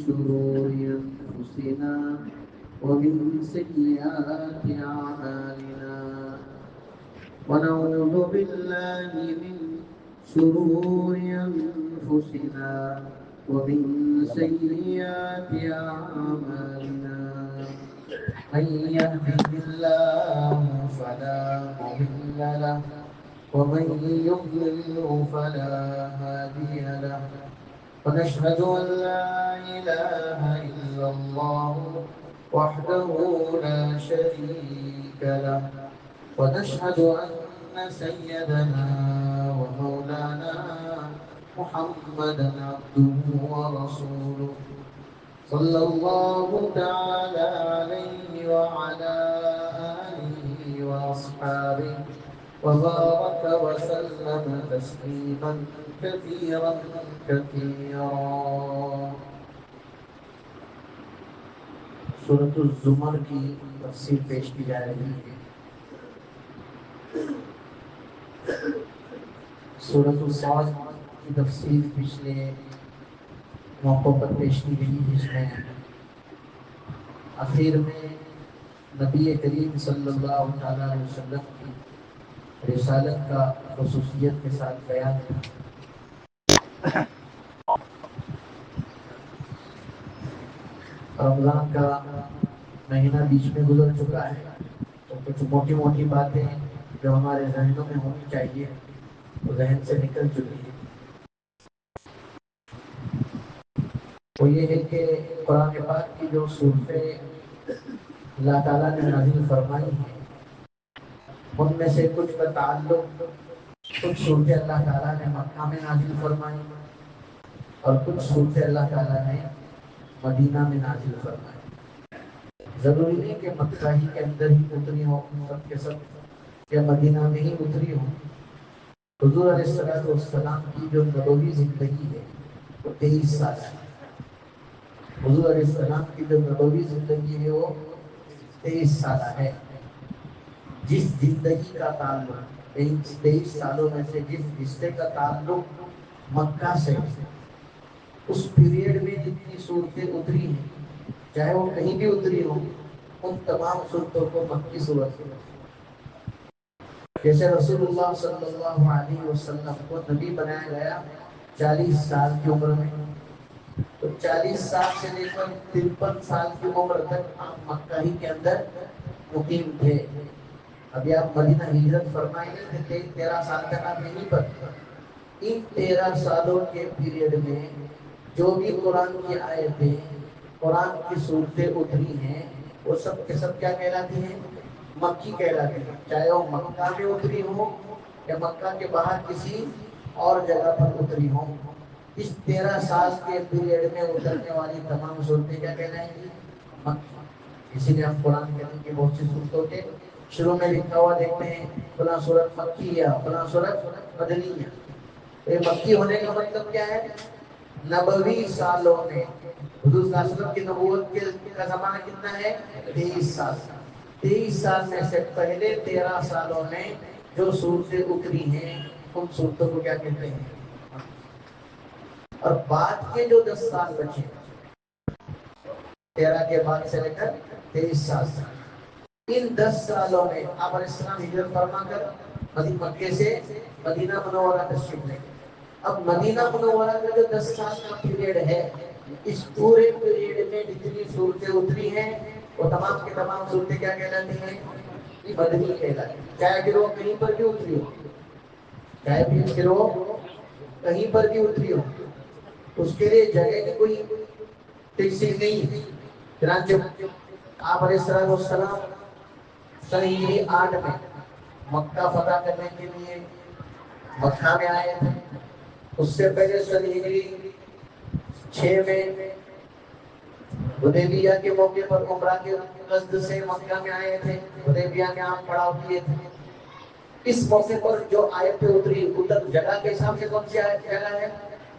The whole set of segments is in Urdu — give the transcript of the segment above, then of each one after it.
شرور أنفسنا ومن سيئات أعمالنا ونعوذ بالله من شرور أنفسنا ومن سيئات أعمالنا من يهده الله فلا مضل له ومن يضلل فلا هادي له ونشهد أن لا إله إلا الله وحده لا شريك له ونشهد أن سيدنا ومولانا محمدا عبده ورسوله صلى الله تعالى عليه وعلى آله وأصحابه وبارك وسلم تسليما كثيرا كثيرا. سورۃ الزمر کی تفسیر پیش کی جا رہی ہے. سورۃ الصاد کی تفسیر پچھلے موقعوں پر پیش کی گئی، جس میں آخر میں نبی کریم صلی اللہ علیہ وسلم کی رسالت کا خصوصیت کے ساتھ بیان ہے. رمضان کا مہینہ بیچ میں گزر چکا ہے، تو کچھ موٹی موٹی باتیں جو ہمارے ذہنوں میں ہونی چاہیے وہ ذہن سے نکل چکی ہیں. وہ یہ ہے کہ قرآن پاک کی جو صورتیں اللہ تعالیٰ نے نازل فرمائی ہیں، ان میں سے کچھ کا تعلق کچھ صورتیں اللہ تعالیٰ نے مکہ میں نازل فرمائی اور کچھ صورتیں اللہ تعالیٰ نے مدینہ میں نازل فرمائی. ضروری نہیں کہ مکہ ہی کے اندر ہی اتری ہو سب کے سب، یا مدینہ میں ہی اتری ہو. حضور علیہ السلام کی جو نبوی زندگی ہے وہ 23 سال ہے. حضور علیہ السلام کی جو نبوی زندگی ہے وہ 23 سالہ ہے. جس زندگی کا تعلق 23 سالوں میں سے جس رشتے کا تعلق مکہ سے، اس پیریڈ میں جتنی صورتیں اتری ہیں، چاہے وہ کہیں بھی اتری ہوں، ان تمام صورتوں کو مکی صورت ہے. جیسے رسول اللہ صلی اللہ علیہ وسلم کو نبی بنایا گیا 40 سال کی عمر میں، تو 40 سال سے لے کر 53 سال کی عمر تک آپ مکہ ہی کے اندر مقیم تھے. ابھی آپ مدینہ ہجرت فرمائے نہیں تھے، 13 سال تک آپ یہیں پر تھے. ان 13 سالوں کے پیریڈ میں جو بھی قرآن کی آیتیں، قرآن کی صورتیں اتری ہیں، وہ سب کے سب کیا کہلاتی ہیں؟ مکی کہلاتی ہیں. چاہے وہ مکہ میں اتری ہو یا مکہ کے باہر کسی اور جگہ پر اتری ہو. اس 13 سال کے پیریڈ میں اترنے والی تمام صورتیں کیا کہلائیں گی؟ مکی. اسی لیے ہم قرآن کریم کی بہت سی صورتوں کے شروع میں لکھا ہوا دیکھتے ہیں فلاں صورت مکی یا فلاں صورت مدنی. یہ مکی ہونے کا مطلب کیا ہے؟ نبوی سالوں میں. حضور صلی اللہ علیہ وسلم کی نبوت کا زمانہ کتنا ہے؟ 23 سال. 23 سال میں سے پہلے 13 سالوں میں جو صورتیں اتری ہیں ان صورتوں کو کیا کہتے ہیں؟ اور بعد کے جو 10 سال بچے، 13 کے بعد سے لے کر 23 سال تک، ان 10 سالوں میں آپ علیہ السلام ہجرت فرما کر مکے سے مدینہ منورہ تشریف لے گئے. اب مدینہ منورہ کا جو 10 سال کا پیریڈ ہے، اس پورے پیریڈ میں جتنی صورتیں اتری ہیں وہ تمام کی تمام صورتیں کیا کہلاتی ہیں؟ مدنی کہلاتی ہیں. چاہے پھر وہ کہیں پر بھی اتری ہو، چاہے پھر وہ کہیں پر بھی اتری ہو، اس کے لیے جگہ کی کوئی فکسنگ نہیں ہے. چنانچہ آپ علیہ السلام سن ہجری 8 میں مکہ فتح کرنے کے لیے مکہ میں آئے تھے. اس سے پہلے سن ہجری 6 میں حدیبیہ کے موقع پر عمرہ کے قصد سے مکہ میں آئے تھے. حدیبیہ میں آپ پڑاؤ کیے تھے. اس موقع پر جو آیتیں اتری، ادھر جگہ کے حساب سے کون سی جگہ ہے؟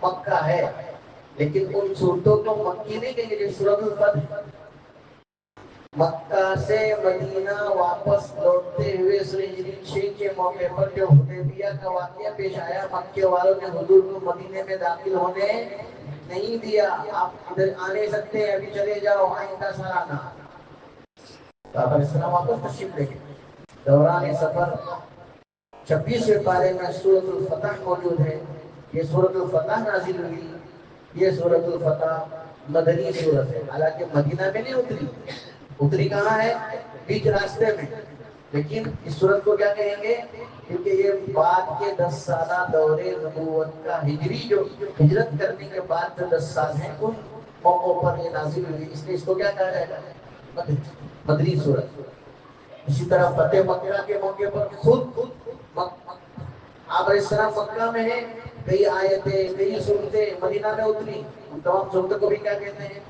مکہ ہے. لیکن ان صورتوں کو مکی نہیں کہیں گے. سورۃ الفتح مکہ سے مدینہ واپس لوٹتے ہوئے سن ہجری 6 کے موقع پر جو حدیبیہ کا واقعہ پیش آیا، مکے والوں نے حضور کو مدینے میں داخل ہونے نہیں دیا، آپ ادھر آ نہیں سکتے، ابھی چلے جاؤ، آئندہ سال آنا۔ تو آپ علیہ السلام واپس تشریف لے گئے۔ دوران سفر 26ویں پارے میں سورۃ الفتح موجود ہے۔ یہ سورۃ الفتح نازل ہوئی، یہ سورۃ الفتح مدنی سورت ہے، حالانکہ مدینہ میں نہیں اتری، اتری کہاں ہے؟ بیچ راستے میں، لیکن اس سورت کو کیا کہیں گے؟ کیونکہ یہ بعد کے 10 سالہ دورے نبوت کا ہجری، جو ہجرت کرنے کے بعد جو 10 سال ہیں ان موقعوں پر یہ نازل ہوئی، اس لیے اس کو کیا کہا جائے گا؟ مدنی سورت۔ اسی طرح فتح مکہ کے موقع پر خود آپ علیہ السلام مکہ میں ہیں، کئی آیتیں کئی سورتیں مدینہ میں اتری، ان تمام سورتوں کو بھی کیا کہتے ہیں؟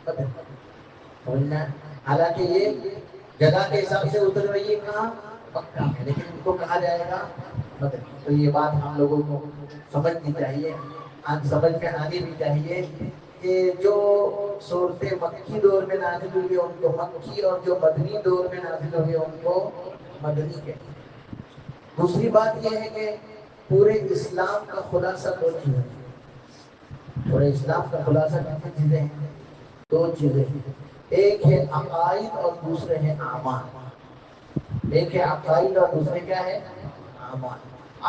فتح۔ حالانکہ یہ جگہ کے حساب سے اتر رہی ہے کہاں؟ مکہ میں، لیکن ان کو کہا جائے گا فتح۔ تو یہ بات ہم لوگوں کو سمجھنی چاہیے، سمجھ میں آنی بھی چاہیے کہ جو صورتیں مکی دور میں نازل ہوئی ان کو مکی، اور جو مدنی دور میں نازل ہوئی ان کو مدنی کہتے ہیں۔ دوسری بات یہ ہے کہ پورے اسلام کا خلاصہ دو چیزیں ہیں۔ پورے اسلام کا خلاصہ کتنی چیزیں ہیں؟ دو چیزیں ہیں، ایک ہے عقائد اور دوسرے ہیں اعمال۔ ایک ہے عقائد اور دوسرے کیا ہے؟ اعمال۔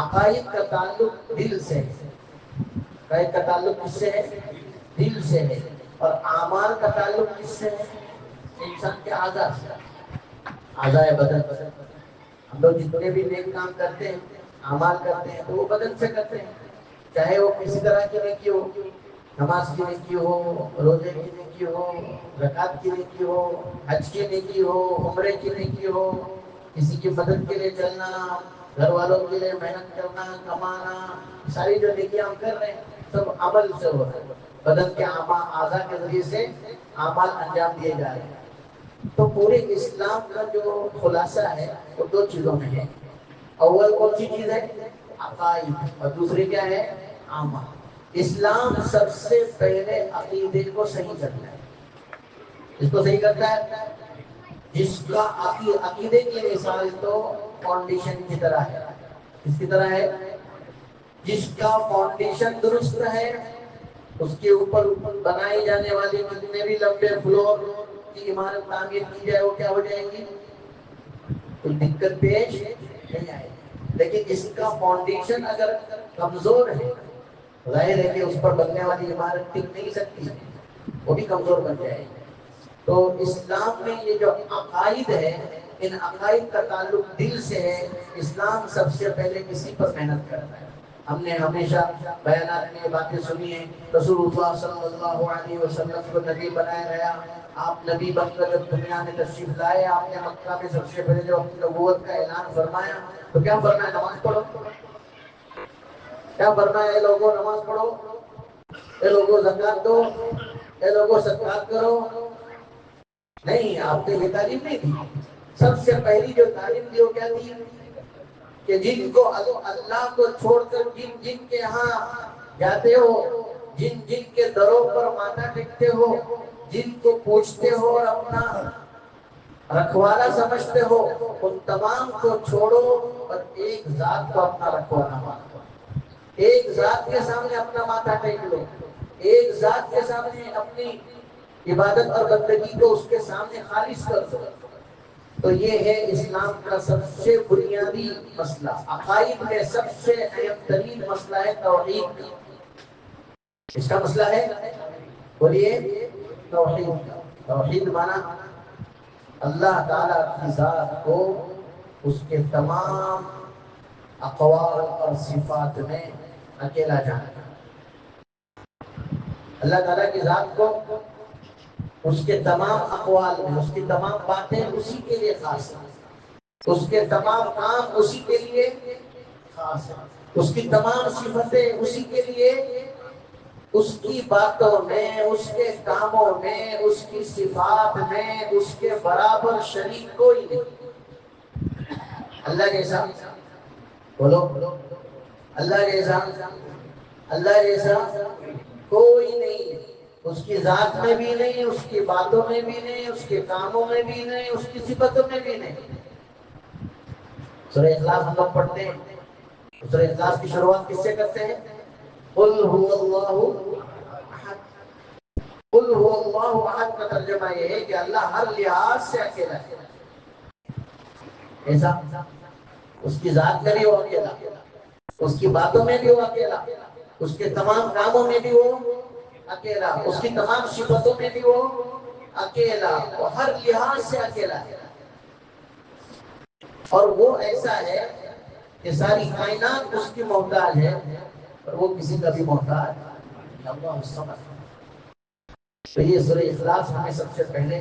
عقائد کا تعلق دل سے ہے، عقائد کا تعلق کس سے ہے؟ دل سے ہے۔ اور اعمال کا تعلق کس سے ہے؟ انسان کے اعضاء سے، اعضاء بدن۔ ہم لوگ جتنے بھی نیک کام کرتے ہیں، اعمال کرتے ہیں، تو وہ بدن سے کرتے ہیں، چاہے وہ کسی طرح کی نیکی ہو، نماز کی نیکی ہو، روزے کی نیکی ہو، زکات کی نیکی ہو، حج کی نیکی ہو، عمرے کی نیکی ہو، کسی کی مدد کے لیے چلنا، گھر والوں کے لیے محنت کرنا، کمانا، ساری جو نیکی ہم کر رہے ہیں سب عمل سے ہو رہا ہے، بدن کے اعضاء کے ذریعے سے اعمال انجام دیے جا رہے ہیں۔ تو پورے اسلام کا جو خلاصہ ہے وہ دو چیزوں میں ہے، اول کون سی چیز ہے؟ عقائد، اور دوسری کیا ہے؟ اعمال۔ اسلام سب سے پہلے عقیدے کو صحیح کرتا ہے، اس کو صحیح کرتا ہے، جس کا عقیدے کی مثال تو فاؤنڈیشن کی طرح ہے۔ اس کی طرح ہے، جس کا فاؤنڈیشن درست ہے اس کے اوپر بنائی جانے والی جتنے بھی لمبے فلور کی عمارت تعمیر کی جائے وہ کیا ہو جائے گی؟ کوئی دقت پیش نہیں آئے گی۔ لیکن اس کا فاؤنڈیشن اگر کمزور ہے، ظاہر ہے کہ اس پر بننے والی عمارت ٹک نہیں سکتی، وہ بھی کمزور بن جائے گی۔ تو اسلام میں یہ جو عقائد ہے، ان عقائد کا تعلق دل سے ہے۔ اسلام سب سے پہلے کسی پر محنت کرتا ہے۔ ہم نے ہمیشہ بیانات میں یہ باتیں سنی ہیں، رسول اللہ صلی اللہ علیہ وسلم کو نبی بنایا گیا، آپ نبی بن کر جب دنیا میں تشریف لائے، آپ نے مکہ میں سب سے پہلے جو اپنی نبوت کا اعلان فرمایا تو کیا فرمایا؟ نماز پڑھو۔ کیا فرمایا؟ اے لوگوں نماز پڑھو، اے لوگوں زکات دو، اے لوگوں صدقات کرو۔ نہیں، آپ نے یہ تعلیم نہیں دی۔ سب سے پہلی جو تعلیم دی وہ کیا تھی؟ کہ جن کو اللہ کو چھوڑ کر جن جن کے ہاں جاتے ہو، جن جن کے دروں پر ماتھا ٹیکتے ہو، جن کو پوچھتے ہو اور اپنا رکھوالا سمجھتے ہو، ان تمام کو چھوڑو اور ایک ذات کو اپنا رکھوالا مانو۔ ایک ذات کے سامنے اپنا ماتھا ٹیک لو، ایک ذات کے سامنے اپنی عبادت اور بندگی کو اس کے سامنے خالص کر دو۔ تو یہ ہے اسلام کا سب سے بنیادی مسئلہ۔ عقائد میں سب سے اہم ترین مسئلہ ہے توحید۔ اس کا مسئلہ ہے، بولیے، توحید۔ توحید مانا اللہ تعالیٰ کی ذات کو اس کے تمام اقوال اور صفات میں اکیلا جاننا۔ اللہ تعالیٰ کی ذات کو اس کے تمام اقوال میں، اس کی تمام باتیں اسی کے لیے خاص ہیں، اس کے تمام کام اسی کے لیے خاص ہیں، اس کی تمام صفتیں اسی کے لیے، اس کی باتوں میں، اس کے کاموں میں، اس کی صفات میں اس کے برابر شریک کوئی نہیں۔ اللہ جیسا، بولو، اللہ جیسا، اللہ جیسا کوئی نہیں، اس کی ذات میں بھی نہیں، اس کی باتوں میں بھی نہیں، اس کے کاموں میں بھی نہیں، اس کی صفتوں میں بھی نہیں۔ سورہ اخلاص ہم لوگ پڑھتے ہیں، سورہ اخلاص کی شروعات کس سے کرتے ہیں؟ قل هو اللہ قل هو اللہ احد کا ترجمہ یہ ہے کہ اللہ ہر لحاظ سے اکیلا ہے. ایسا اس کی ذات میں بھی وہ اکیلا، اس کی باتوں میں بھی وہ اکیلا، اس کے تمام کاموں میں بھی وہ اکیلا، اس کی تمام صفتوں میں بھی وہ اکیلا، وہ ہر لحاظ سے اکیلا ہے. اور وہ ایسا ہے کہ ساری کائنات اس کی محتاج ہے اور وہ کسی کا بھی محتاج نہیں. اللہ الصمد. تو یہ سورہ اخلاص ہمیں سب سے پہلے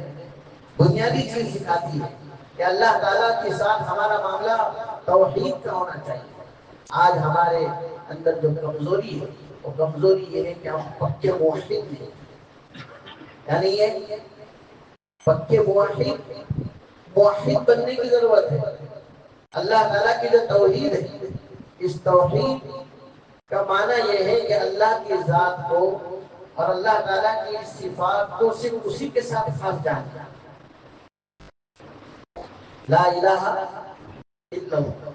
بنیادی چیز سکھاتی ہے کہ اللہ تعالیٰ کے ساتھ ہمارا معاملہ توحید کا ہونا چاہیے. آج ہمارے اندر جو کمزوری ہے وہ کمزوری یہ ہے کہ ہم پکے موحد ہیں. یعنی یہ پکے موحد موحد بننے کی ضرورت ہے. اللہ تعالیٰ کی جو توحید ہے، اس توحید کا معنی یہ ہے کہ اللہ کی ذات کو اور اللہ تعالیٰ کی صفات کو صرف اسی کے ساتھ خاص جاننا. لا الہ الا اللہ.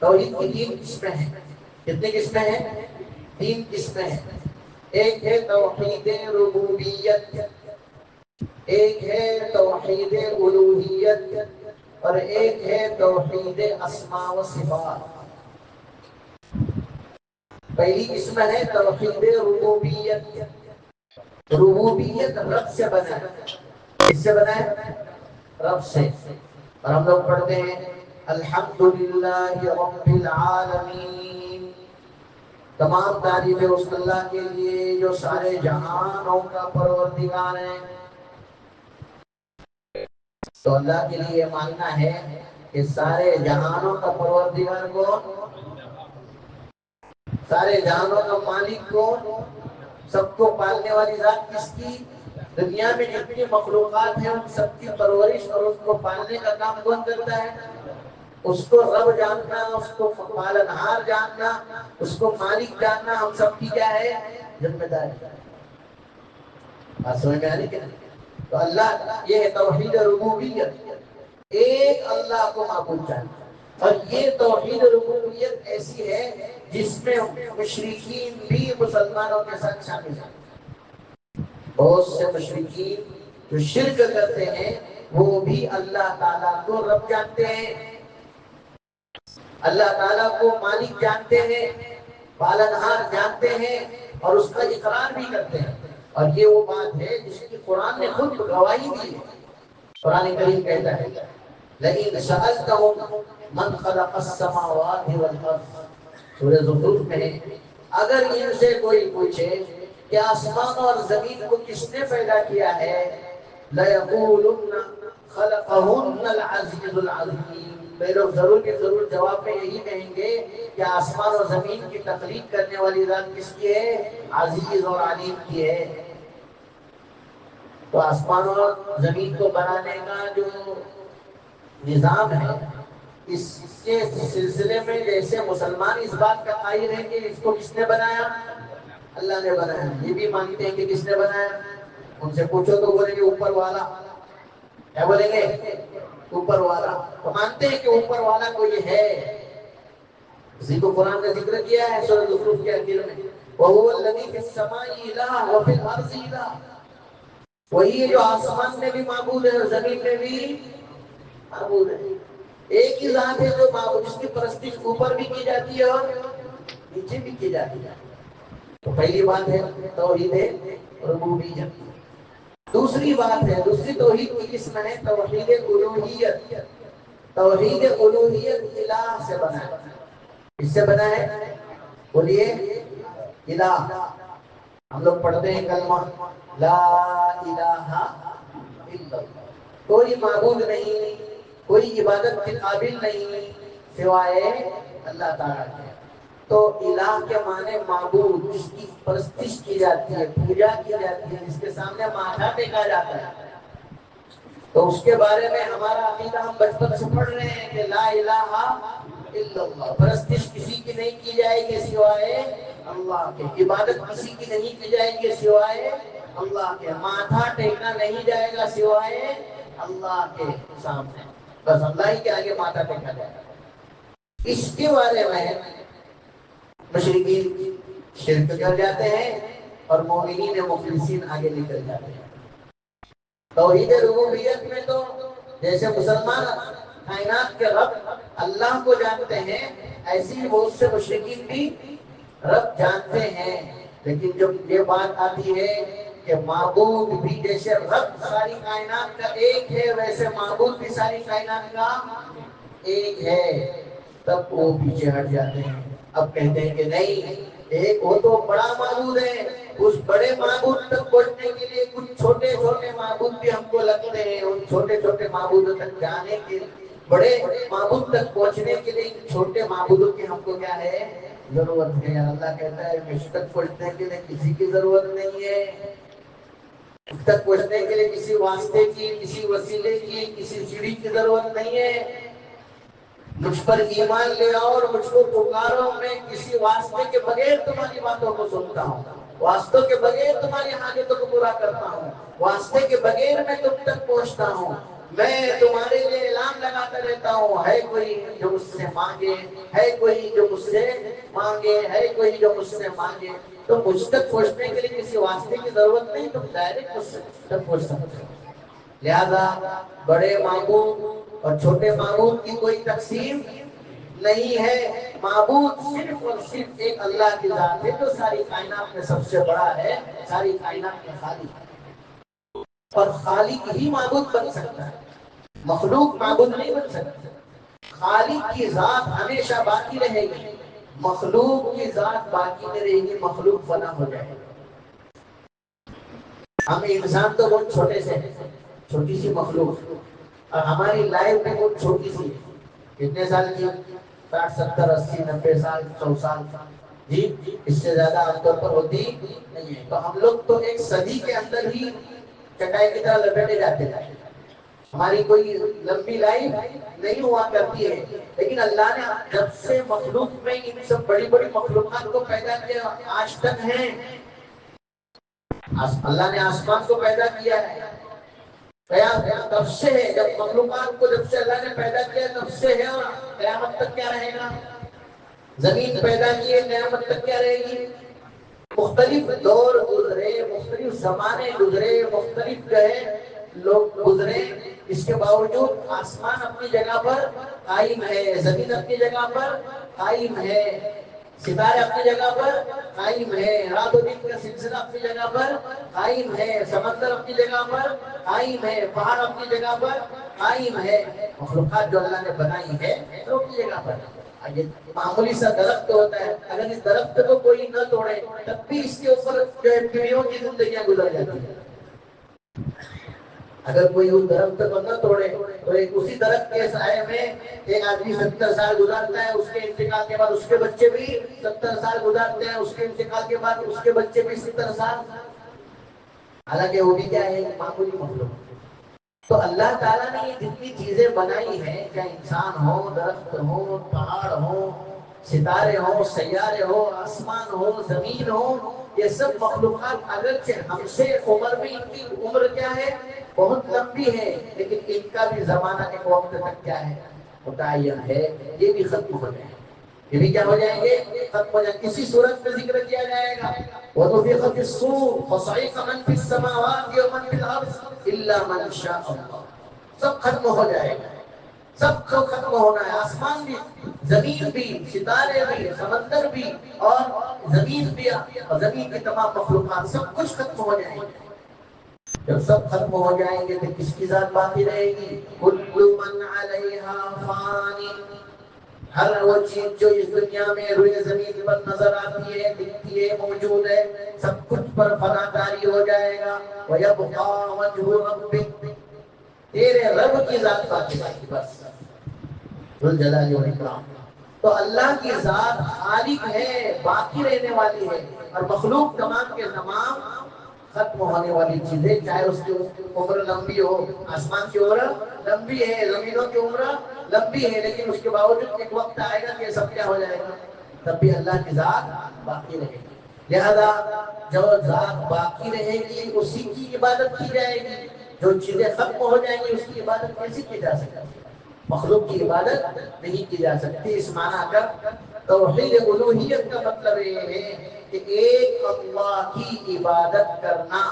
توحید کی تین قسمیں ہیں. کتنی قسمیں ہیں؟ تین قسمیں ہیں. ایک ہے توحید ربوبیت، ایک ہے توحید الوہیت، اور ایک ہے توحید اسماء و صفات. پہلی قسم ہے توحید ربوبیت. ربوبیت رب سے بنا ہے. کس سے بنا ہے؟ رب سے. اور ہم لوگ پڑھتے ہیں الحمدللہ رب العالمین. تمام تعریفیں اس اللہ کے لیے جو سارے جہانوں کا پروردگار ہے. تو اللہ کے لیے ماننا ہے کہ سارے جہانوں کا پروردگار کون؟ سارے جہانوں کا مالک کون؟ سب کو پالنے والی ذات کس کی؟ دنیا میں جتنی مخلوقات ہیں ان سب کی پرورش اور اس کو پالنے کا کام کون کرتا ہے؟ اس کو رب جاننا، اس کو پالنہار جاننا، اس کو مالک جاننا ہم سب کی کیا ہے؟ ذمہ داری. بات سمجھ میں آ رہی کہ نہیں؟ تو اللہ یہ ہے توحید ربوبیت، ایک اللہ کو معبود جاننا. اور یہ توحید ربوبیت ایسی ہے جس میں مشرکین بھی مسلمانوں کے ساتھ شامل ہیں. بہت سے مشرکین جو شرک کرتے ہیں وہ بھی اللہ تعالیٰ کو رب جانتے ہیں، اللہ تعالیٰ کو مالک جانتے ہیں، پالنہار جانتے ہیں، اور اس کا اقرار بھی کرتے ہیں. اور یہ وہ بات ہے جس کی قرآن نے خود گواہی دی ہے. قرآن کریم کہتا ہے لئن سألتهم من خلق السماوات والارض. سورہ زخرف میں ہے اگر ان سے کوئی پوچھے کہ آسمان اور زمین کو کس نے پیدا کیا ہے، لَيَقُولُنَّ خَلَقَهُنَّ الْعَزِيزُ الْعَلِيمُ. میں لوگ ضرور کے ضرور جواب میں یہی کہیں گے کہ آسمان اور زمین کی تخلیق کرنے والی ذات کس کی ہے؟ عزیز اور علیم کی ہے. تو آسمان اور زمین کو بنانے کا جو نظام ہے، اس کے سلسلے میں جیسے مسلمان اس بات کا قائل ہے کہ اس کو کس نے بنایا؟ اللہ نے بنایا. یہ بھی مانتے ہیں کہ کس نے بنایا؟ ان سے پوچھو تو بولیں گے اوپر والا. کیا بولیں گے؟ اوپر والا. تو مانتے ہیں کہ اوپر والا کوئی ہے. اسی کو قرآن کا ذکر کیا ہے سورۃ زخرف کے آخر میں وَهُوَ الَّذِي فِي السَّمَاءِ إِلَٰهٌ وَفِي الْأَرْضِ إِلَٰهٌ. وہی ہے جو آسمان میں بھی معبود ہے اور زمین میں بھی معبود ہے. ایک ہی ذات ہے جو معبود، جس کی پرستش اوپر بھی کی جاتی ہے اور نیچے بھی کی جاتی ہے. تو پہلی بات ہے توحید ربوبیت. دوسری بات ہے، دوسری توحید کی قسم ہے توحید الوہیت. توحید الوہیت الہ سے بنا ہے. اس سے بنا ہے؟ بولیے الہ. ہم لوگ پڑھتے ہیں کلمہ لا الہ الا اللہ. کوئی معبود نہیں، کوئی عبادت کے قابل نہیں سوائے اللہ تعالیٰ کے. تو الہ کے معنی معبود، جس کی پرستش کی جاتی ہے، پوجا کی جاتی ہے، جس کے سامنے ماتھا ٹیکا جاتا ہے. تو اس کے بارے میں ہمارا عقیدہ ہم بچپن سے پڑھ رہے ہیں کہ لا الہ الا اللہ. پرستش کسی کی نہیں کی جائے گی سوائے اللہ کے. عبادت کسی کی نہیں کی جائے گی سوائے اللہ کے. ماتھا ٹیکنا نہیں جائے گا سوائے اللہ کے سامنے. بس اللہ ہی کے آگے ماتھا ٹیکا جائے گا. اس کے بارے میں مشرکین شرک کر جاتے ہیں اور مومنین مخلصین آگے نکل جاتے ہیں۔ توحید ربوبیت میں تو جیسے مسلمان کائنات کے رب اللہ کو جانتے ہیں، ایسے ہی بہت سے مشرکین بھی رب جانتے ہیں، لیکن جب یہ بات آتی ہے کہ معبود بھی جیسے رب ساری کائنات کا ایک ہے، ویسے معبود بھی ساری کائنات کا ایک ہے، تب وہ پیچھے ہٹ جاتے ہیں۔ اب کہتے ہیں کہ نہیں، ایک وہ تو بڑا معبود ہے، اس بڑے معبود تک پہنچنے کے لیے کچھ چھوٹے چھوٹے معبود بھی ہم کو لگتے ہیں، ان چھوٹے چھوٹے معبودوں تک جانے کے بڑے معبود تک پہنچنے کے لیے چھوٹے معبودوں کی ہم کو کیا ہے، ضرورت ہے۔ اللہ کہتا ہے مجھ تک پہنچنے کے لیے کسی کی ضرورت نہیں ہے، مجھ تک پہنچنے کے لیے کسی واسطے کی، کسی وسیلے کی، کسی سیڑھی کی ضرورت نہیں ہے۔ مجھ پر ایمان لے آؤ اور مجھ کو پکارو، میں کسی واسطے کے بغیر تمہاری باتوں کو سنتا ہوں، واسطوں کے بغیر تمہاری حاجتوں کو پورا کرتا ہوں، واسطے کے بغیر میں تم تک پہنچتا ہوں، میں تمہارے لیے اعلان لگاتا رہتا ہوں، ہے کوئی جو مجھ سے مانگے، ہے کوئی جو مجھ سے مانگے، ہے کوئی جو مجھ سے مانگے۔ تو مجھ تک پہنچنے کے لیے کسی واسطے کی ضرورت نہیں، تم ڈائریکٹ مجھ تک پہنچ سکتے ہو۔ لہذا بڑے معبود اور چھوٹے معبود کی کوئی تقسیم نہیں ہے، معبود صرف اور صرف ایک اللہ کی ذات ہے جو ساری کائنات میں سب سے بڑا ہے، ساری کائنات میں خالق ہے، اور خالق ہی معبود بن سکتا ہے، مخلوق معبود نہیں بن سکتا۔ خالق کی ذات ہمیشہ باقی رہے گی، مخلوق کی ذات باقی نہیں رہے گی، مخلوق فنا ہو جائے گا۔ ہم انسان تو بہت چھوٹے سے ہیں، چھوٹی سی مخلوق، اور ہماری لائف بھی بہت چھوٹی سی ہے۔ کتنے سال کی؟ 60 70 80 90 سال 100 سال، جی اس سے زیادہ عام طور پر ہوتی نہیں ہے۔ تو ہم لوگ تو ایک صدی کے اندر ہی چٹائی کی طرح لپیٹے جاتے ہیں، ہماری کوئی لمبی لائف نہیں ہوا کرتی ہے۔ لیکن اللہ نے جب سے مخلوق میں ان سب بڑی بڑی مخلوقات کو پیدا کیا آج تک ہیں، اللہ نے آسمان کو پیدا کیا ہے، تب سے ہے، جب مخلوقات کو جب سے اللہ نے پیدا کیا تب سے ہے، اور قیامت تک کیا رہے گا۔ زمین پیدا کی ہے، قیامت تک کیا رہے گی۔ مختلف دور گزرے، مختلف زمانے گزرے، مختلف گئے لوگ گزرے، اس کے باوجود آسمان اپنی جگہ پر قائم ہے، زمین اپنی جگہ پر قائم ہے، ستارے اپنی جگہ پر قائم ہے، رات و دن کا سلسلہ اپنی جگہ پر قائم ہے، سمندر اپنی جگہ پر قائم ہے، پہاڑ اپنی جگہ پر قائم ہے، مخلوقات جو اللہ نے بنائی ہے تو اپنی جگہ پر۔ یہ معمولی سا درخت ہوتا ہے، اگر اس درخت کو کوئی نہ توڑے تب بھی اس کے اوپر جو ہے پیڑوں کی زندگیاں گزر جاتی ہیں۔ اگر کوئی اس درخت کو نہ توڑے تو ایک اسی درخت کے سائے میں ایک آدمی 70 سال گزارتا ہے، اس کے انتقال کے بعد اس کے بچے بھی 70 سال گزارتے ہیں، اس کے انتقال کے بعد اس کے بچے بھی 70 سال، حالانکہ وہ بھی کیا ہے، معمولی مخلوق۔ تو اللہ تعالیٰ نے یہ جتنی چیزیں بنائی ہیں، کیا انسان ہو، درخت ہو، پہاڑ ہو، ستارے ہو، سیارے ہو، آسمان ہو، زمین ہو، یہ سب مخلوقات اگرچہ ہم سے عمر میں ان کی عمر کیا ہے، بہت لمبی ہے، لیکن ان کا بھی زمانہ ایک وقت تک کیا ہے، متعین ہے، یہ بھی ختم ہو جائے گا، یہ بھی کیا ہو جائیں گے، ختم ہو جائیں گے۔ اسی صورت میں ذکر کیا جائے گا وَنُفِخَ فِي الصُّورِ فَصَعِقَ مَن فِي السَّمَاوَاتِ وَمَن فِي الْأَرْضِ إِلَّا مَن شَاءَ اللَّهُ، سب ختم ہو جائے گا، سب کو ختم ہونا ہے، آسمان بھی، زمین بھی، ستارے بھی، سمندر بھی، اور زمین بھی، اور زمین کی تمام مخلوقات، سب کچھ ختم ہو جائیں گے۔ جب سب ختم ہو جائیں گے تو کس کی ذات باقی رہے گی؟ کُلُّ مَنْ عَلَيْهَا فَانٍ، ہر وہ چیز جو اس دنیا میں روئے زمین پر نظر آتی ہے، دکھتی ہے، موجود ہے، سب کچھ پر فنا کاری ہو جائے گا۔ وَيَبْقَى وَجْهُ رَبِّكَ، تیرے رب کی ذات باقی رہے گی، بس ذوالجلال والاکرام۔ تو اللہ کی ذات خالق ہے، باقی رہنے والی ہے، اور مخلوق تمام کے تمام ختم ہونے والی چیزیں، چاہے اس کی عمر لمبی ہو، آسمان کی عمر لمبی ہے، زمینوں کی عمر لمبی ہے، لیکن اس کے باوجود ایک وقت آئے گا کہ سب کیا ہو جائے گا، تب بھی اللہ کی ذات باقی رہے گی۔ لہذا جو ذات باقی رہے گی اسی کی عبادت کی جائے گی، جو چیزیں ختم ہو جائیں گی اس کی عبادت کیسے کی جا سکتی ہے؟ مخلوق کی عبادت نہیں کی جا سکتی۔ اس معنی کر توحید الوہیت کا مطلب یہ ہے کہ ایک اللہ کی عبادت کرنا،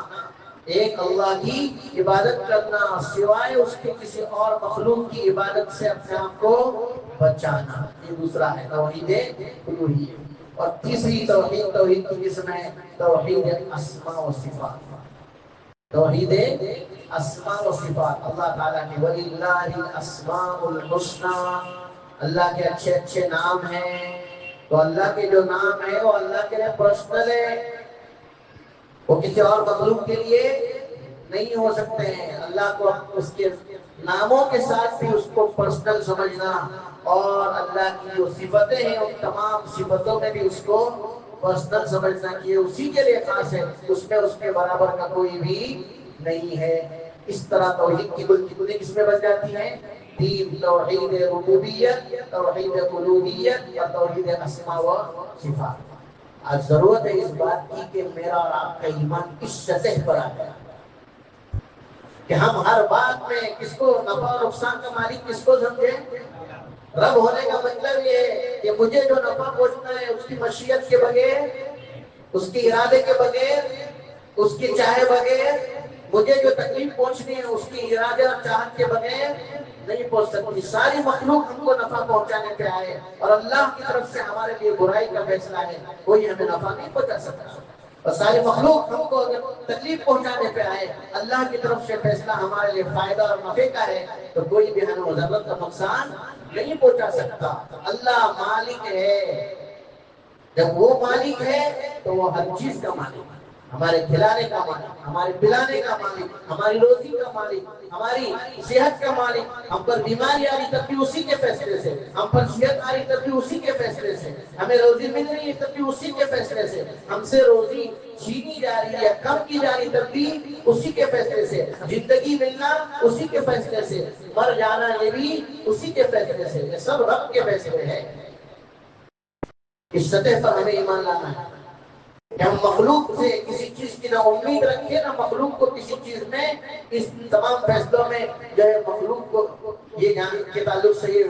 ایک اللہ کی عبادت کرنا، سوائے اس کے کسی اور مخلوق کی عبادت سے اپنے آپ کو بچانا، یہ دوسرا ہے توحید الوہیت۔ اور تیسری توحید کی قسم ہے توحید اسماء و صفات، توحید اسماء و صفات۔ اللہ تعالیٰ کی وَلِلَّهِ الْأَسْمَاءُ الْحُسْنَى، اللہ کے اچھے اچھے نام ہیں۔ تو اللہ کے جو نام ہے وہ اللہ کے لیے پرسنل ہے، وہ کسی اور مخلوق کے لیے نہیں ہو سکتے ہیں۔ اللہ کو اس کے ناموں کے ساتھ بھی اس کو پرسنل سمجھنا، اور اللہ کی جو صفتیں ہیں ان تمام صفتوں میں بھی اس کو پرسنل سمجھنا کہ اسی کے لیے خاص ہے، اس میں اس کے برابر کا کوئی بھی نہیں ہے۔ اس طرح توحید کی کتنی قسمیں بن جاتی ہیں؟ تین، توحید ربوبیت، توحید الوہیت اور توحید اسماء و صفات۔ آج ضرورت ہے اس بات کی کہ میرا اور آپ کا ایمان اس سطح پر آ جائے کہ ہم ہر بات میں کس کو نفع اور نقصان کا مالک کس کو سمجھیں؟ رب ہونے کا مطلب یہ ہے کہ مجھے جو نفع پہنچنا ہے اس کی مشیت کے بغیر، اس کے ارادے کے بغیر، اس کے چاہے بغیر، مجھے جو تکلیف پہنچنی ہے اس کی ارادے اور چاہت کے بغیر نہیں پہنچ سکتی۔ ساری مخلوق ہم کو نفع پہنچانے پہ آئے اور اللہ کی طرف سے ہمارے لیے برائی کا فیصلہ ہے، کوئی ہمیں نفع نہیں پہنچا سکتا۔ اور ساری مخلوق ہم کو اگر تکلیف پہنچانے پہ آئے، اللہ کی طرف سے فیصلہ ہمارے لیے فائدہ اور نفع کا ہے، تو کوئی بھی ہمیں مضرت کا نقصان نہیں پہنچا سکتا۔ اللہ مالک ہے، جب وہ مالک ہے تو وہ ہر چیز کا مالک ہے، ہمارے کھلانے کا مالک، ہمارے پلانے کا مالک، ہماری روزی کا مالک، ہماری صحت کا مالک۔ ہم پر بیماری آ رہی تب بھی اسی کے فیصلے سے، ہم پر صحت آ رہی تب بھی اسی کے فیصلے سے، ہمیں روزی مل رہی ہے تب بھی اسی کے فیصلے سے، ہم سے روزی چھینی جا رہی ہے، کم کی جا رہی تب بھی اسی کے فیصلے سے، زندگی ملنا اسی کے فیصلے سے، مر جانا یہ بھی اسی کے فیصلے سے، یہ سب رب کے فیصلے ہیں۔ اس سطح پر ہمیں ایمان لانا ہے کہ ہم مخلوق سے کسی چیز کی نہ امید رکھیں، نہ مخلوق کو کسی چیز میں، اس تمام فیصلوں میں جو ہے مخلوق کو یہ جان کے تعلق سے یہ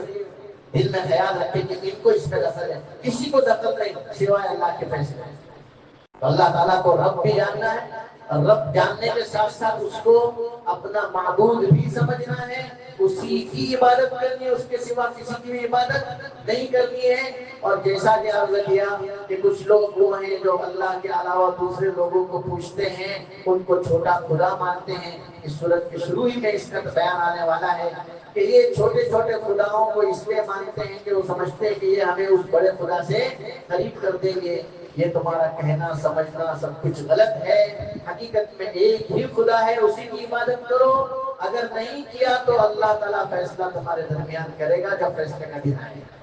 دل میں خیال رکھیں کہ ان کو اس میں دخل ہے، کسی کو دخل نہیں سوائے اللہ کے فیصلے۔ تو اللہ تعالیٰ کو رب بھی جاننا ہے، اور رب جاننے کے ساتھ ساتھ اس کو اپنا معبود بھی سمجھنا ہے، اسی کی عبادت کرنی ہے، اس کے سوا کسی کی بھی عبادت نہیں کرنی ہے۔ اور جیسا کہ عرض کیا کہ کچھ لوگ وہ ہیں جو اللہ کے علاوہ دوسرے لوگوں کو پوچھتے ہیں، ان کو چھوٹا خدا مانتے ہیں۔ اس صورت کے شروع ہی میں اس کا بیان آنے والا ہے کہ یہ چھوٹے چھوٹے خداؤں کو اس لیے مانتے ہیں کہ وہ سمجھتے ہیں کہ یہ ہمیں اس بڑے خدا سے قریب کر دیں گے۔ یہ تمہارا کہنا سمجھنا سب کچھ غلط ہے، حقیقت میں ایک ہی خدا ہے، اسی کی عبادت کرو۔ اگر نہیں کیا تو اللہ تعالیٰ فیصلہ تمہارے درمیان کرے گا جب فیصلے کا دن آئے گا۔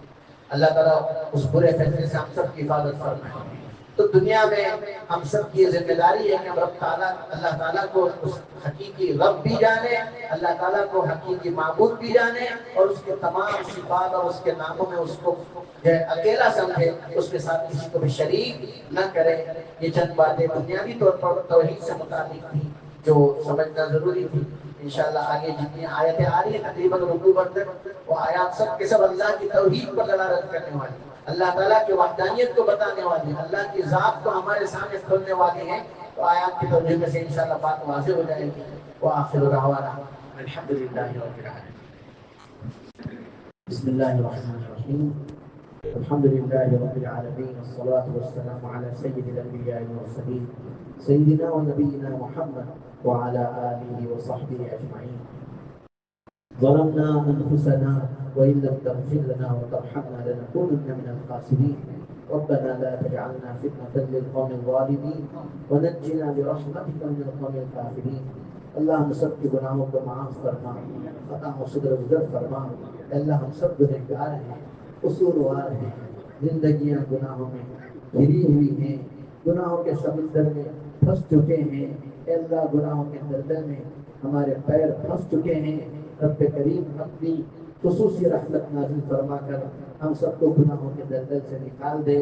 اللہ تعالیٰ اس برے فیصلے سے ہم سب کی حفاظت فرمائے۔ تو دنیا میں ہم سب کی ذمہ داری ہے کہ ہم اللہ تعالیٰ کو اس حقیقی رب بھی جانے، اللہ تعالیٰ کو حقیقی معبود بھی جانے، اور اس کے تمام صفات اور اس کے ناموں میں اس کو جو ہے اکیلا سمجھے، اس کے ساتھ کسی کو بھی شریک نہ کرے۔ یہ چند باتیں بنیادی طور پر توحید سے متعلق تھی جو سمجھنا ضروری تھی۔ انشاءاللہ آگے جتنی آیتیں آ رہی ہیں تقریباً رکوع تک، وہ آیات سب کے سب اللہ کی توحید پر دلالت کرنے والی، اللہ تعالیٰ کی وحدانیت کو بتانے والی، اللہ کی ذات کو ہمارے سامنے کھولنے والی ہیں۔ تو آیات کی ترجمے سے انشاءاللہ بات واضح ہو جائے گی۔ وآخر دعوانا الحمدللہ رب العالمین۔ بسم اللہ الرحمن الرحیم، الحمد للہ رب العالمین، والصلاة والسلام على سید الانبیاء والمرسلین سیدنا و نبینا محمد وعلى آلہ وصحبہ اجمعین۔ ظلمنا أنفسنا وإن لم تغفر لنا وترحمنا لنكونن من الخاسرين، ربنا لا تجعلنا فتنة للقوم الظالمين ونجنا برحمتك من القوم الكافرين۔ اللہ ہم سب کے گناہوں کو معاف فرما، خطا و صدر گزر فرما۔ اللہ ہم سب گنہگار ہیں، قصوروار ہیں، زندگیاں گناہوں میں گھری ہوئی ہیں، گناہوں کے سمندر میں پھنس چکے ہیں۔ اے اللہ گناہوں کے دلدل میں ہمارے پیر پھنس چکے ہیں۔ رب کریم اپنی خصوصی رحمت نازل فرما کر ہم سب کو گناہوں کے دلدل سے نکال دے۔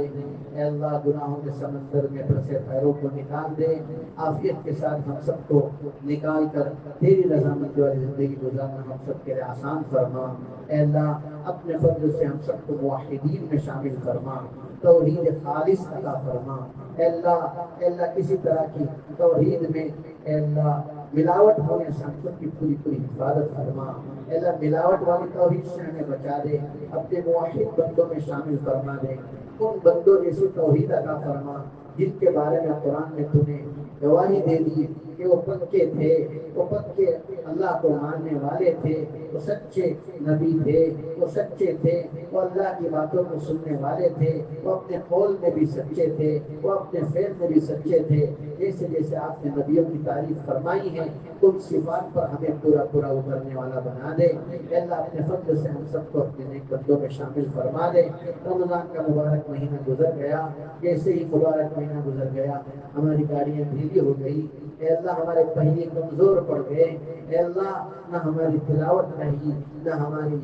اے اللہ گناہوں کے سمندر میں پھنسے پیروں کو نکال دے، عافیت کے ساتھ ہم سب کو نکال کر تیری رضامندی والی زندگی گزارنا ہم سب کے لیے آسان فرما۔ اے اللہ اپنے فضل سے ہم سب کو موحدین میں شامل فرما، توحید خالص عطا فرما۔ اے اللہ کسی طرح کی توحید میں اے اللہ ملاوٹ ہونے سے ہم سب کی پوری پوری حفاظت فرما۔ اے اللہ ملاوٹ والی توحید سے ہمیں بچا دے، اپنے موحد بندوں میں شامل فرما دے، ان بندوں جیسی توحید عطا فرما جن کے بارے میں قرآن میں تو نے گواہی دے دی کہ وہ پکے تھے، وہ پکے اللہ کو ماننے والے تھے، وہ سچے نبی تھے، وہ سچے تھے، وہ اللہ کی باتوں کو سننے والے تھے، وہ اپنے قول میں بھی سچے تھے، وہ اپنے فعل میں بھی سچے تھے۔ جیسے جیسے آپ نے نبیوں کی تعریف فرمائی ہے ان صفات پر ہمیں پورا پورا اترنے والا بنا دے۔ اے اللہ اپنے فضل سے ہم سب کو اپنے نیک بندوں میں شامل فرما دے۔ رمضان کا مبارک مہینہ گزر گیا، جیسے ہی مبارک مہینہ گزر گیا ہماری گاڑیاں ڈھیلی ہو گئی، اے اللہ ہمارے پہیے کمزور پڑ گئے، اے اللہ نہ ہماری تلاوت رہی، نہ ہماری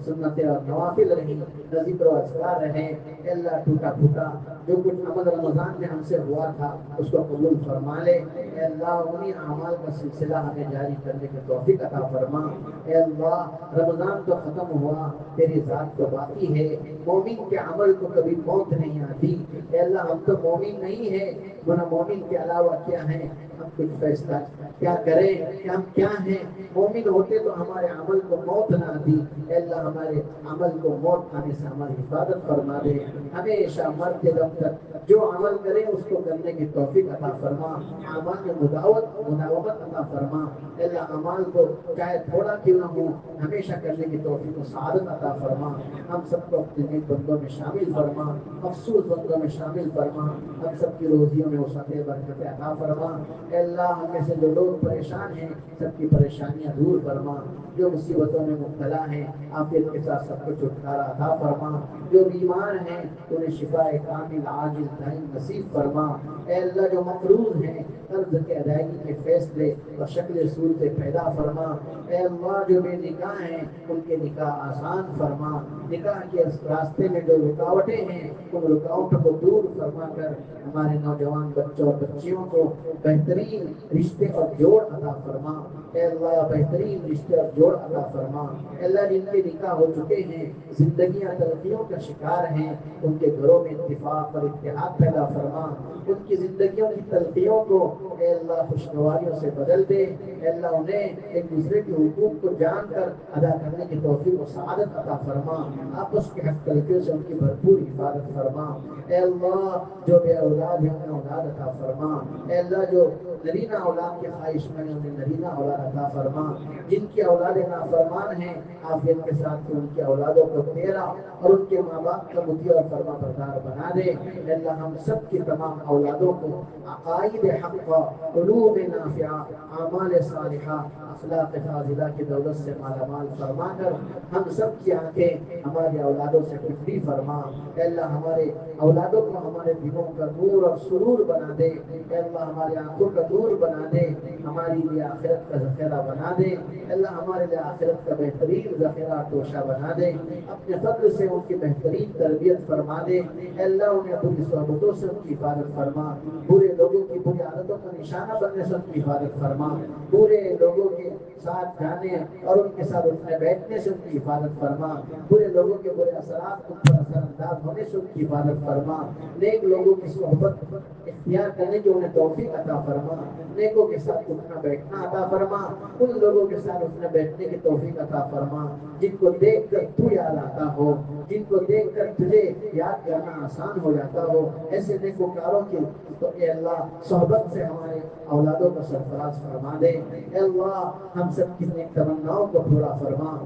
سنتیں اور نوافل رہی، نہ ذکر و اذکار رہے۔ اے اللہ ٹوٹا پھوٹا جو کچھ عمل رمضان میں ہم سے ہوا تھا اس کو قبول فرما لے۔ اے اللہ انہی اعمال کا سلسلہ ہمیں جاری کرنے کی توفیق عطا فرما۔ اے اللہ رمضان تو ختم ہوا، تیری ذات تو باقی ہے۔ مومن کے عمل کو کبھی موت نہیں آتی۔ اے اللہ ہم تو مومن نہیں ہیں، ورنہ مومن کے علاوہ کیا ہیں؟ ہم کچھ فیصلہ کیا کریں کہ ہم کیا ہیں؟ مومن ہوتے تو ہمارے عمل کو موت نہ آتی۔ اے اللہ ہمارے عمل کو موت آنے سے ہماری حفاظت فرما دے، ہمیشہ مرتے دم تک جو عمل کرے اس کو کرنے کی توفیق عطا فرما، اعمال میں مداومت عطا فرما۔ اے اللہ اعمال کو چاہے تھوڑا کیوں نہ ہو ہمیشہ کرنے کی توفیق و سعادت عطا فرما۔ ہم سب کو اپنے نیک بندوں میں شامل فرما، مخصوص بندوں میں شامل فرما، ہم سب کی روزیوں میں وسعت برکت عطا فرما۔ اے اللہ ہم میں سے جو لوگ پریشان ہیں سب کی پریشانیاں دور فرما، جو مصیبتوں میں مبتلا ہیں عافیت کے ساتھ سب کو چھٹکارا عطا فرما، جو بیمار ہیں انہیں شفا کامل عاجل دائم نصیب فرما۔ اے اللہ جو مقروض ہیں قرض کے ادائیگی کے فیصلے اور شکل صورت پیدا فرما۔ اے اللہ جو بے نکاح ہیں ان کے نکاح آسان فرما، نکاح کے راستے میں جو رکاوٹیں ہیں ان رکاوٹوں کو دور فرما کر ہمارے نوجوان بچوں اور بچیوں کو بہترین رشتے اور جوڑ عطا فرما۔ اے اللہ بہترین رشتے اور جوڑ عطا فرما۔ اے اللہ جن کے نکاح ہو چکے ہیں زندگیاں تلخیوں کا شکار ہیں ان کے گھروں میں اتفاق اور اتحاد پیدا فرما، ان کی زندگیوں کی تلخیوں کو اے اللہ خوشگواریوں سے بدل دے۔ اے اللہ انہیں ایک دوسرے کے حقوق کو جان کر ادا کرنے کی توفیق و سعادت عطا فرما، آپس کے حق تلفیوں سے ان کی بھرپور حفاظت فرما۔ اے اللہ جو بے اولاد ہیں انہیں اولاد عطا فرما۔ اے اللہ جو نرینہ اولاد کے خواہش میں انہیں نرینہ اولاد عطا فرما، جن کی اولاد نافرمان ہیں عافیت کے ساتھ ان کی اولادوں کو تیرا اور ان کے ماں باپ کا مطیع اور فرما بردار بنا دے۔ اے اللہ ہم سب کی تمام اولادوں کو عقائد حقہ، علوم نافعہ، اعمال صالحہ، اخلاق فاضلہ کی دولت سے مالا مال فرما کر ہم سب کی آنکھیں ہماری اولادوں سے حفظی فرما۔ اے اللہ ہمارے اولادوں کو ہمارے دلوں کا نور اور سرور بنا دے۔ اے اللہ ہماری آنکھوں کا نور بنا دے، ہماری لیے آخرت کا ذخیرہ بنا دے۔ اے اللہ ہمارے لیے آخرت کا بہترین ذخیرہ توشہ بنا دے، اپنے فضل سے ان کی بہترین تربیت فرما دے۔ اے اللہ انہیں بری صحبتوں سے ان کی حفاظت فرما، برے لوگوں کی بری عادتوں کا نشانہ بننے سے ان کی حفاظت فرما، برے لوگوں کے ساتھ جانے اور ان کے ساتھ اٹھنے بیٹھنے سے ان کی حفاظت فرما، برے لوگوں کے برے اثرات ان پر اثر انداز ہونے سے ان کی حفاظت فرما، نیک لوگوں کی صحبت اختیار کرنے کی انہیں توفیق عطا فرما، نیکوں کے ساتھ اٹھنا بیٹھنا عطا فرما، ان لوگوں کے ساتھ اٹھنے بیٹھنے کی توفیق عطا فرما جن کو دیکھ کر تو یاد آتا ہو، جن کو دیکھ کر تجھے یاد کرنا آسان ہو جاتا ہو، ایسے نیکوکاروں کی تو اے اللہ صحبت سے ہمارے اولادوں کو سرفراز فرما دے۔ اے اللہ ہم سب کی نیک تمناؤں کو پورا فرما،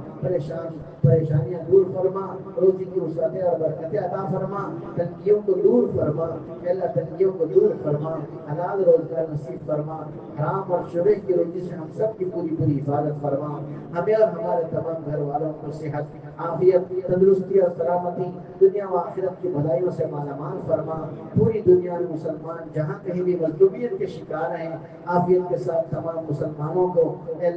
پریشانیاں دور فرما، روزی کی وسعتیں اور برکتیں عطا فرما، تنگیوں کو دور فرما۔ اے اللہ تنگیوں کو دور فرما، حلال روزگار نصیب فرما، حرام اور شبہ کی روزی سے ہم سب کی پوری پوری حفاظت فرما، ہمیں اور ہمارے تمام گھر والوں کو صحت، عافیت، تندرستی اور سلامتی، دنیا و آخرت کی بھلائیوں سے مالا مال فرما۔ پوری دنیا میں مسلمان جہاں کہیں بھی مظلومیت کے شکار ہیں عافیت کے ساتھ تمام مسلمانوں کو اے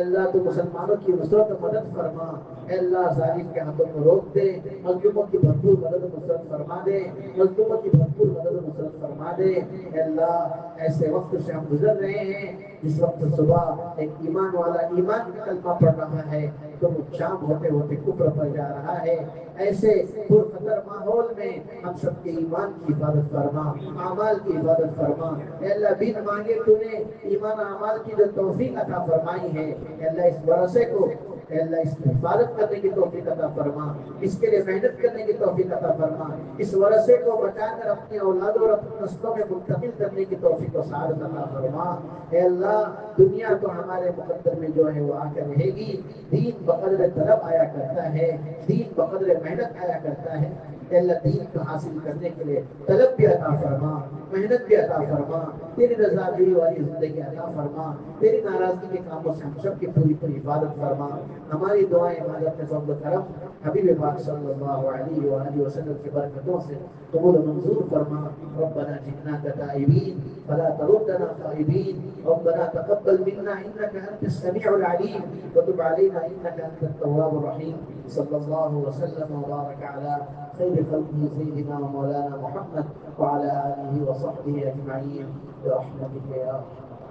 اللہ تو مسلمانوں کی نصرت و مدد فرما، اے اللہ ظالم کے ہاتھوں کو روک دے، مظلوموں کی بھرپور مدد و نصرت فرما دے، مظلوموں کی بھرپور مدد و نصرت فرما دے۔ اے اللہ ایسے وقت سے ہم گزر رہے ہیں جس وقت صبح ایک ایمان والا ایمان کا کلمہ پڑھ رہا ہے تو وہ شام ہوتے ہوتے کفر پر جا رہا ہے۔ ایسے پرخطر ماحول میں ہم سب کے ایمان کی حفاظت فرما، اعمال کی حفاظت فرما۔ اے اللہ بن مانگے تو نے ایمان اعمال کی جو توفیق عطا فرمائی ہے، اے اللہ اس ورثے کو، اے اللہ اس کی حفاظت کرنے کی توفیق عطا فرما، اس کے لیے محنت کرنے کی توفیق عطا فرما، اس ورثے کو بچا کر اپنی اولاد اور اپنی نسلوں میں منتقل کرنے کی توفیق و سعادت عطا فرما۔ اے اللہ دنیا تو ہمارے مقدر میں جو ہے وہ آ کر رہے گی، دین بقدر طلب آیا کرتا ہے، دین بقدر محنت آیا کرتا ہے۔ اے اللہ دین کو حاصل کرنے کے لیے طلب بھی عطا فرما، محنت بھی عطا فرما، تیری رضا جوئی والی زندگی عطا فرما، تیری ناراضگی کے کاموں سے ہم سب کی پوری پوری حفاظت فرما۔ ہماری دعائیں عبادت میں فضل و کرم حبیب پاک صلی اللہ علیہ وآلہ وسلم کی برکتوں سے قبول و منظور فرما۔ ربنا جئنا تائبین فلا تردنا خائبین، ربنا تقبل منا انك انت السميع العليم وتب علينا انك انت التواب الرحيم۔ صلی اللہ وسلم وبارک علی خیر خلقه سيدنا ومولانا محمد وعلى آله وصحبه أجمعين برحمتك يا